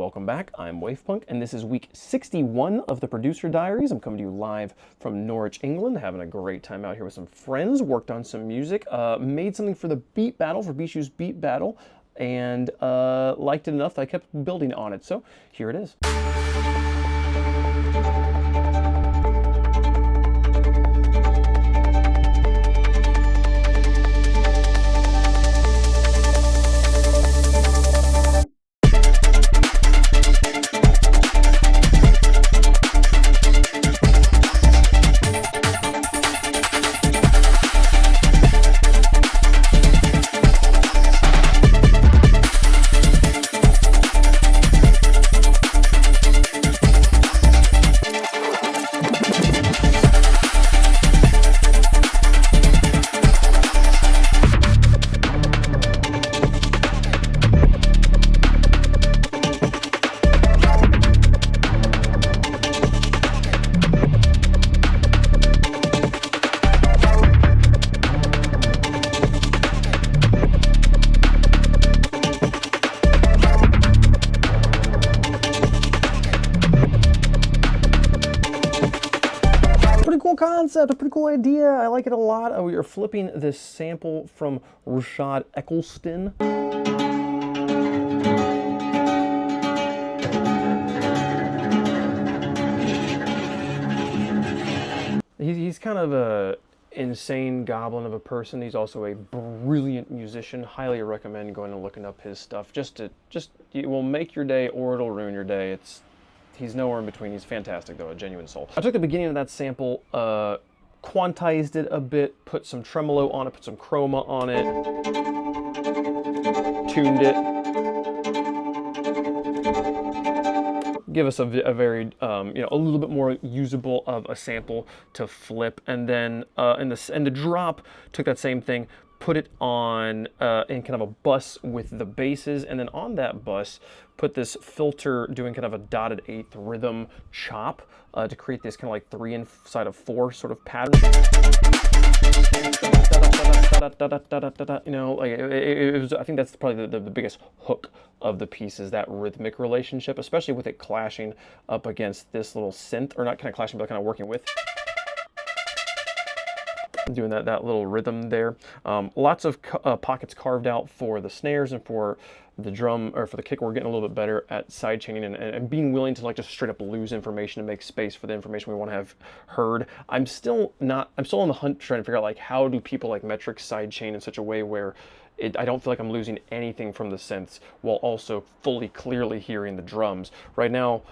welcome back. I'm Wavepunk, and this is week 61 of the Producer Diaries. I'm coming to you live from Norwich, England, having a great time out here with some friends, worked on some music, made something for the beat battle, for Bishu's beat battle, and liked it enough that I kept building on it, so here it is. Concept, a pretty cool idea. I like it a lot. We are flipping this sample from Rashad Eccleston. He's kind of a insane goblin of a person. He's also a brilliant musician. Highly recommend going and looking up his stuff. It will make your day or it'll ruin your day. He's nowhere in between. He's fantastic, though, a genuine soul. I took the beginning of that sample, quantized it a bit, put some tremolo on it, put some chroma on it, tuned it. Give us a very, a little bit more usable of a sample to flip. And then in the drop, took that same thing, put it on in kind of a bus with the basses, and then on that bus put this filter doing kind of a dotted eighth rhythm chop to create this kind of like 3 inside of 4 sort of pattern. You know, like it was, I think that's probably the biggest hook of the piece, is that rhythmic relationship, especially with it clashing up against this little synth, or not kind of clashing, but kind of working with. Doing that little rhythm there. Lots of pockets carved out for the snares and for the drum, or for the kick. We're getting a little bit better at sidechaining and being willing to like just straight up lose information and make space for the information we want to have heard. I'm still on the hunt trying to figure out like how do people like metric sidechain in such a way where I don't feel like I'm losing anything from the synths while also fully clearly hearing the drums. Right now,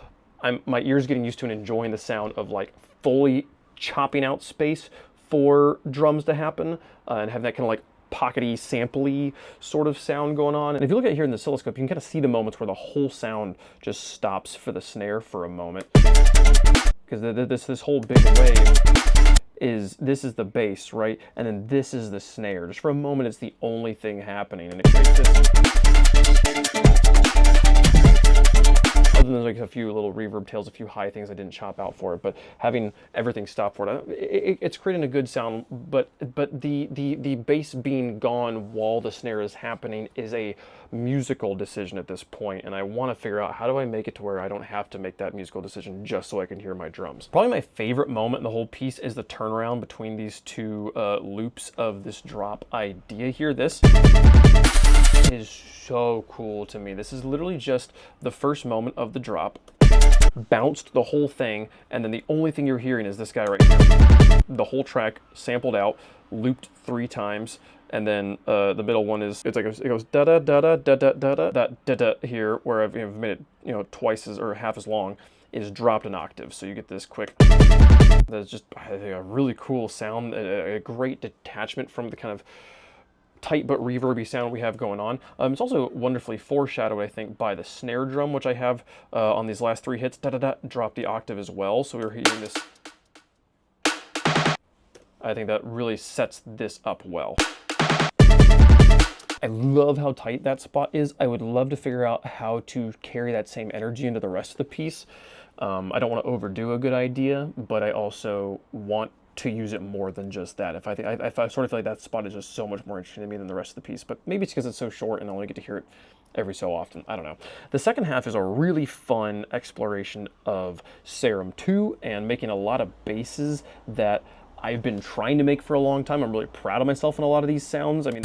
my ears getting used to and enjoying the sound of like fully chopping out space for drums to happen and have that kind of like pockety, sampley sort of sound going on. And if you look at here in the oscilloscope, you can kind of see the moments where the whole sound just stops for the snare for a moment. Because this whole big wave this is the bass, right? And then this is the snare. Just for a moment, it's the only thing happening. And it creates this. Other than like a few little reverb tails, a few high things I didn't chop out for it, but having everything stop for it, it's creating a good sound. But the bass being gone while the snare is happening is a musical decision at this point, and I want to figure out how do I make it to where I don't have to make that musical decision just so I can hear my drums. Probably my favorite moment in the whole piece is the turnaround between these two loops of this drop idea here. This is so cool to me. This is literally just the first moment of the drop, bounced the whole thing, and then the only thing you're hearing is this guy right here. The whole track sampled out, looped 3 times, and then the middle one is, it goes da da da da da da da da da da da here, where I've made it twice as or half as long, is dropped an octave. So you get this quick. That's just, I think, a really cool sound, a great detachment from the kind of tight but reverby sound we have going on. It's also wonderfully foreshadowed, I think, by the snare drum, which I have on these last 3 hits, da-da-da, drop the octave as well. So we're hearing this. I think that really sets this up well. I love how tight that spot is. I would love to figure out how to carry that same energy into the rest of the piece. I don't want to overdo a good idea, but I also want to use it more than just that. I sort of feel like that spot is just so much more interesting to me than the rest of the piece, but maybe it's because it's so short and I only get to hear it every so often. I don't know. The second half is a really fun exploration of Serum 2 and making a lot of basses that I've been trying to make for a long time. I'm really proud of myself in a lot of these sounds. I mean,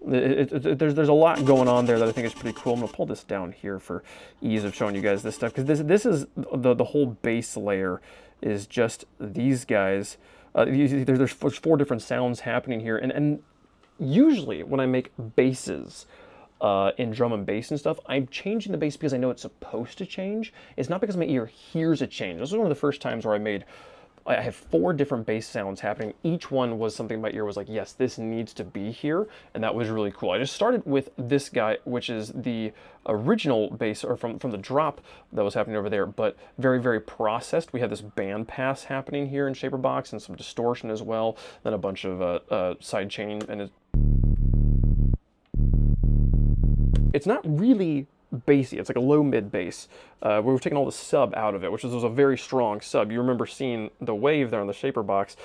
there's a lot going on there that I think is pretty cool. I'm gonna pull this down here for ease of showing you guys this stuff, because this is the whole base layer is just these guys. There's 4 different sounds happening here, and usually when I make basses in drum and bass and stuff, I'm changing the bass because I know it's supposed to change. It's not because my ear hears a change. This was one of the first times where I had 4 different bass sounds happening. Each one was something my ear was like, yes, this needs to be here, and that was really cool. I just started with this guy, which is the original bass, or from the drop that was happening over there, but very, very processed. We have this band pass happening here in Shaper Box and some distortion as well, then a bunch of sidechain, and it's not really bassy. It's like a low mid bass. We've taken all the sub out of it, which was a very strong sub. You remember seeing the wave there on the Shaper Box.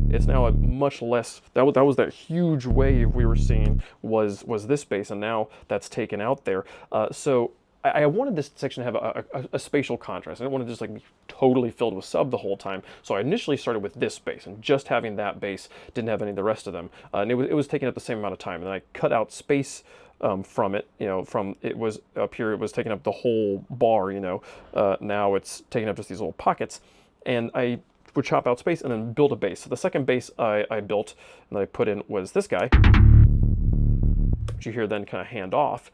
It's now a much less. That was that huge wave we were seeing was this bass, and now that's taken out there. So I wanted this section to have a spatial contrast. I didn't want to just like be totally filled with sub the whole time. So I initially started with this bass, and just having that bass, didn't have any of the rest of them. And it was taking up the same amount of time. And then I cut out space from it, from it was up here, it was taking up the whole bar, now it's taking up just these little pockets, and I would chop out space and then build a bass. So the second bass I built and that I put in was this guy, which you hear then kind of hand off.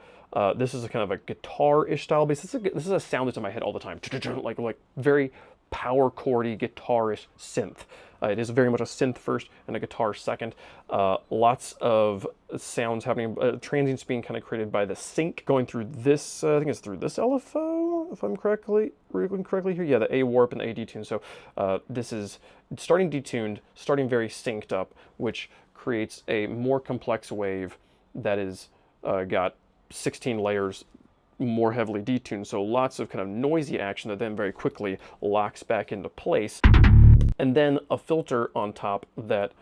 This is a kind of a guitar-ish style bass. This is a sound that's in my head all the time, like very power chordy, guitarish synth. It is very much a synth first and a guitar second. Lots of sounds happening. Transients being kind of created by the sync going through this. I think it's through this LFO, if I'm reading correctly here. Yeah, the A warp and the A detune. So this is starting detuned, starting very synced up, which creates a more complex wave that is got 16 layers, more heavily detuned, so lots of kind of noisy action that then very quickly locks back into place. And then a filter on top that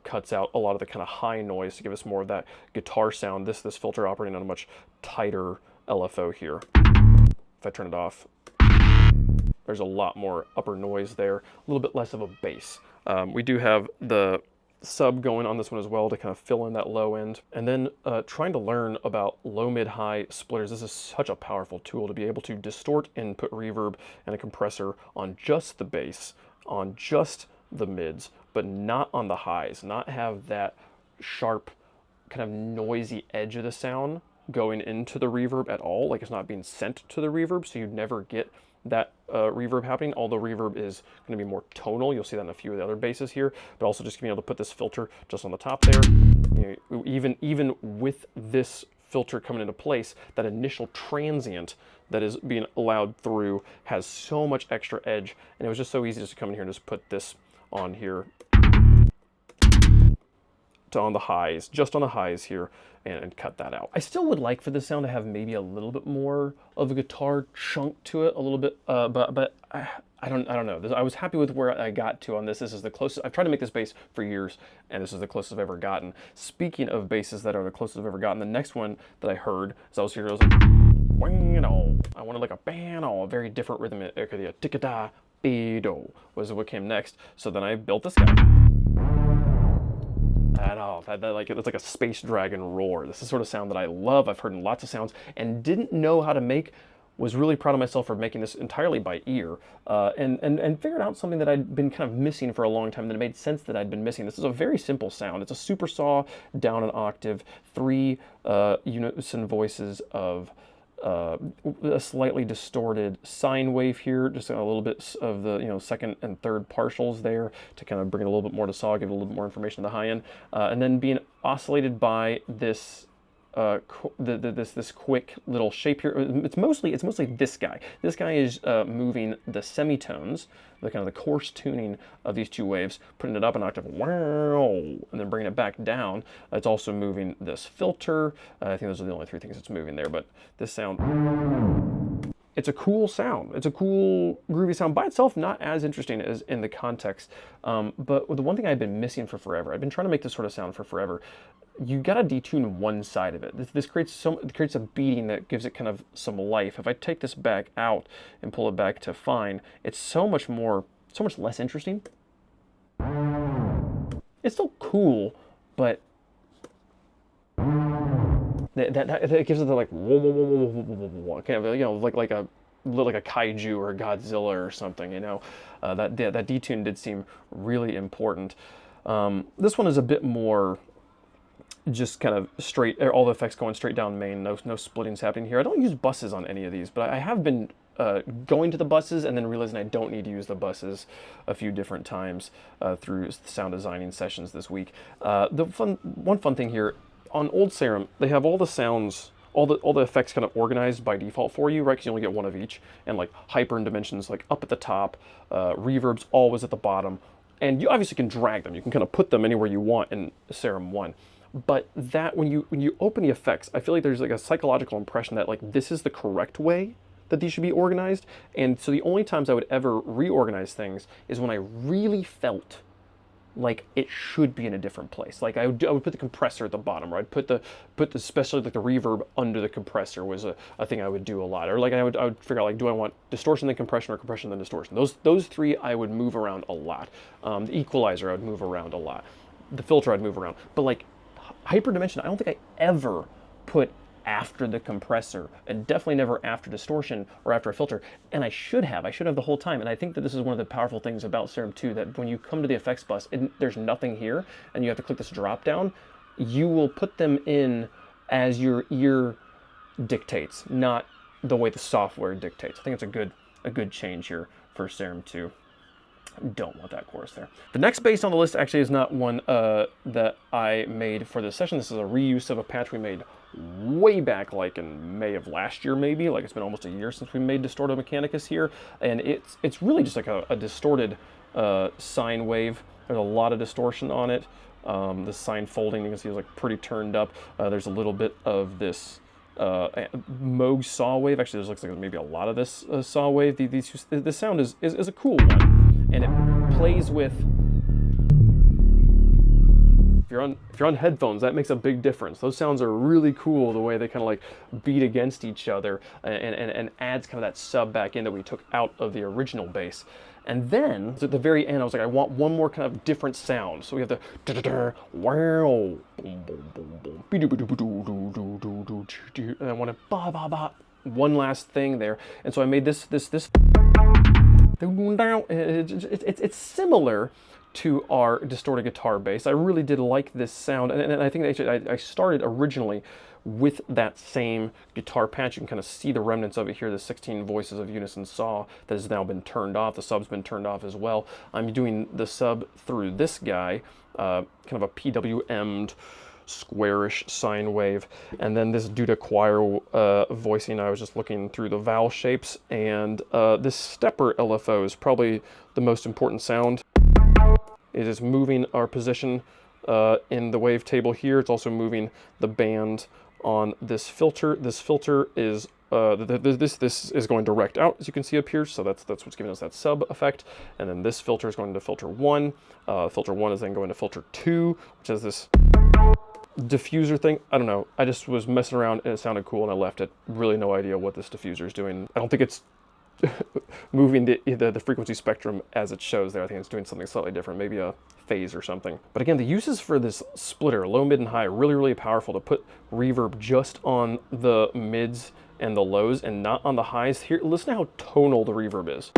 cuts out a lot of the kind of high noise to give us more of that guitar sound. This filter operating on a much tighter LFO here. If I turn it off, there's a lot more upper noise there, a little bit less of a bass. We do have the sub going on this one as well to kind of fill in that low end. And then trying to learn about low, mid, high splitters. This is such a powerful tool to be able to distort and put reverb and a compressor on just the bass, on just the mids, but not on the highs, not have that sharp kind of noisy edge of the sound going into the reverb at all. Like it's not being sent to the reverb, so you'd never get that reverb happening, although reverb is going to be more tonal. You'll see that in a few of the other basses here, but also just being able to put this filter just on the top there. Even with this filter coming into place, that initial transient that is being allowed through has so much extra edge, and it was just so easy just to come in here and just put this on here on the highs, just on the highs here, and cut that out. I still would like for this sound to have maybe a little bit more of a guitar chunk to it, a little bit, but I don't know. I was happy with where I got to on this. This is the closest. I've tried to make this bass for years, and this is the closest I've ever gotten. Speaking of basses that are the closest I've ever gotten, the next one that I heard, as I was here, I was like, I wanted like a bano, a very different rhythm. The ticketa bedo was what came next. So then I built this guy. It's like a space dragon roar. This is sort of sound that I love. I've heard in lots of sounds and didn't know how to make. Was really proud of myself for making this entirely by ear, and figured out something that I'd been kind of missing for a long time, that it made sense that I'd been missing. This is a very simple sound. It's a super saw down an octave, 3 unison voices of a slightly distorted sine wave here, just a little bit of the second and third partials there to kind of bring it a little bit more to saw, give it a little bit more information at the high end, and then being oscillated by this this quick little shape here. It's mostly this guy. This guy is moving the semitones, the kind of the coarse tuning of these two waves, putting it up an octave, wow, and then bringing it back down. It's also moving this filter. I think those are the only three things it's moving there. But this sound, it's a cool sound. It's a cool, groovy sound by itself, not as interesting as in the context. But the one thing I've been missing for forever, I've been trying to make this sort of sound for forever. You gotta detune one side of it. This creates a beating that gives it kind of some life. If I take this back out and pull it back to fine, it's so much less interesting. It's still cool, but that gives it the like whoa, whoa, whoa, whoa, whoa, whoa, whoa, kind of, you know, like a kaiju or a Godzilla or something, you know. That detune did seem really important. This one is a bit more just kind of straight, all the effects going straight down main, no splittings happening here. I don't use buses on any of these, but I have been going to the buses and then realizing I don't need to use the buses a few different times through sound designing sessions this week. One fun thing here, on old Serum, they have all the sounds, all the effects kind of organized by default for you, right? Because you only get one of each, and like hyper and dimensions like up at the top, reverbs always at the bottom, and you obviously can drag them. You can kind of put them anywhere you want in Serum 1. But that when you open the effects, I feel like there's like a psychological impression that like this is the correct way that these should be organized. And so the only times I would ever reorganize things is when I really felt like it should be in a different place. Like I would put the compressor at the bottom, or I'd put the especially like the reverb under the compressor was a thing I would do a lot. Or like I would figure out like, do I want distortion then compression or compression then distortion? Those three I would move around a lot. The equalizer I would move around a lot. The filter I'd move around. But like hyperdimension, I don't think I ever put after the compressor, and definitely never after distortion or after a filter. And I should have the whole time. And I think that this is one of the powerful things about Serum 2, that when you come to the effects bus, there's nothing here, and you have to click this drop down, you will put them in as your ear dictates, not the way the software dictates. I think it's a good change here for Serum 2. Don't want that chorus there. The next bass on the list actually is not one that I made for this session. This is a reuse of a patch we made way back, like in May of last year, maybe. Like it's been almost a year since we made Distorted Mechanicus here, and it's really just like a distorted sine wave. There's a lot of distortion on it. The sine folding, you can see, is like pretty turned up. There's a little bit of this Moog saw wave. Actually, there looks like maybe a lot of this saw wave. This sound is a cool one, and it plays with. If you're on headphones, that makes a big difference. Those sounds are really cool, the way they kind of like beat against each other, and adds kind of that sub back in that we took out of the original bass. And then at the very end, I was like, I want one more kind of different sound. So we have the wow, and I want to ba ba ba, one last thing there. And so I made this. It's similar to our distorted guitar bass. I really did like this sound, and I think actually I started originally with that same guitar patch. You can kind of see the remnants of it here, the 16 voices of unison saw that has now been turned off. The sub's been turned off as well. I'm doing the sub through this guy, kind of a PWM'd squarish sine wave, and then this due to choir voicing, I was just looking through the vowel shapes, and this stepper LFO is probably the most important sound. It is moving our position in the wave-table here. It's also moving the band on this filter. This filter is this is going direct out, as you can see up here. So that's what's giving us that sub effect. And then this filter is going to filter 1. Filter 1 is then going to filter 2, which is this diffuser thing. I don't know. I just was messing around and it sounded cool and I left it. Really no idea what this diffuser is doing. I don't think it's moving the frequency spectrum as it shows there. I think it's doing something slightly different, maybe a phase or something. But again, the uses for this splitter, low, mid, and high, are really, really powerful to put reverb just on the mids and the lows and not on the highs. Here, listen to how tonal the reverb is.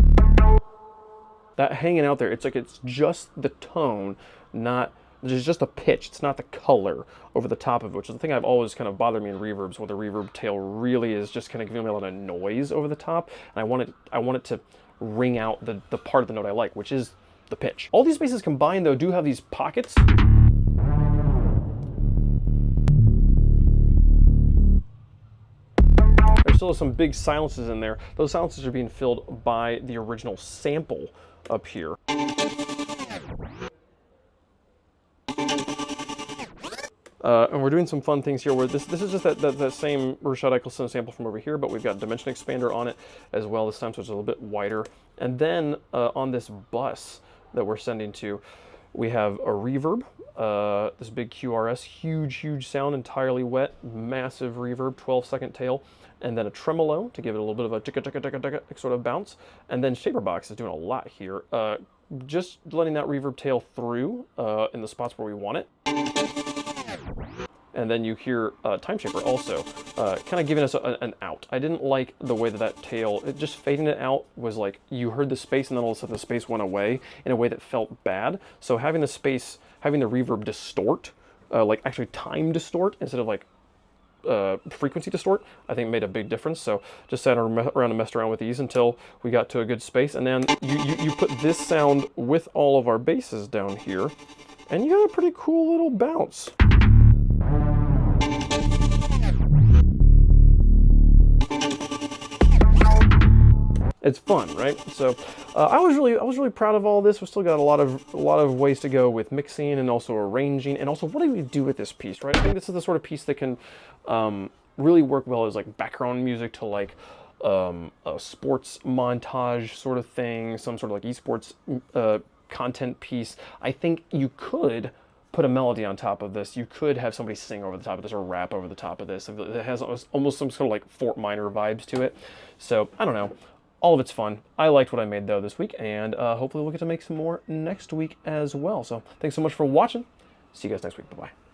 That hanging out there, it's like it's just the tone, not there's just a pitch. It's not the color over the top of it, which is the thing I've always kind of bothered me in reverbs, where the reverb tail really is just kind of giving me a lot of noise over the top, and I want it to ring out the part of the note I like, which is the pitch. All these basses combined, though, do have these pockets. still some big silences in there. Those silences are being filled by the original sample up here. And we're doing some fun things here where this is just that same Rashad Eccleston sample from over here, but we've got dimension expander on it as well this time, so it's a little bit wider. And then on this bus that we're sending to, we have a reverb, this big QRS, huge sound, entirely wet, massive reverb, 12-second tail, and then a tremolo to give it a little bit of a ticka sort of bounce. And then Shaper Box is doing a lot here, just letting that reverb tail through in the spots where we want it. And then you hear Time Shaper also kind of giving us an out. I didn't like the way that tail, just fading it out was like, you heard the space and then all of a sudden the space went away in a way that felt bad. So having the space, having the reverb distort, like actually time distort instead of like frequency distort, I think made a big difference. So just sat around and messed around with these until we got to a good space. And then you put this sound with all of our basses down here, and you got a pretty cool little bounce. It's fun, right? So I was really proud of all this. We still got a lot of ways to go with mixing and also arranging, and also what do we do with this piece, right? I think this is the sort of piece that can really work well as like background music to like a sports montage sort of thing, some sort of like esports content piece. I think you could put a melody on top of this. You could have somebody sing over the top of this or rap over the top of this. It has almost some sort of like Fort Minor vibes to it. So I don't know. All of it's fun. I liked what I made though this week, and hopefully we'll get to make some more next week as well. So thanks so much for watching. See you guys next week. Bye-bye.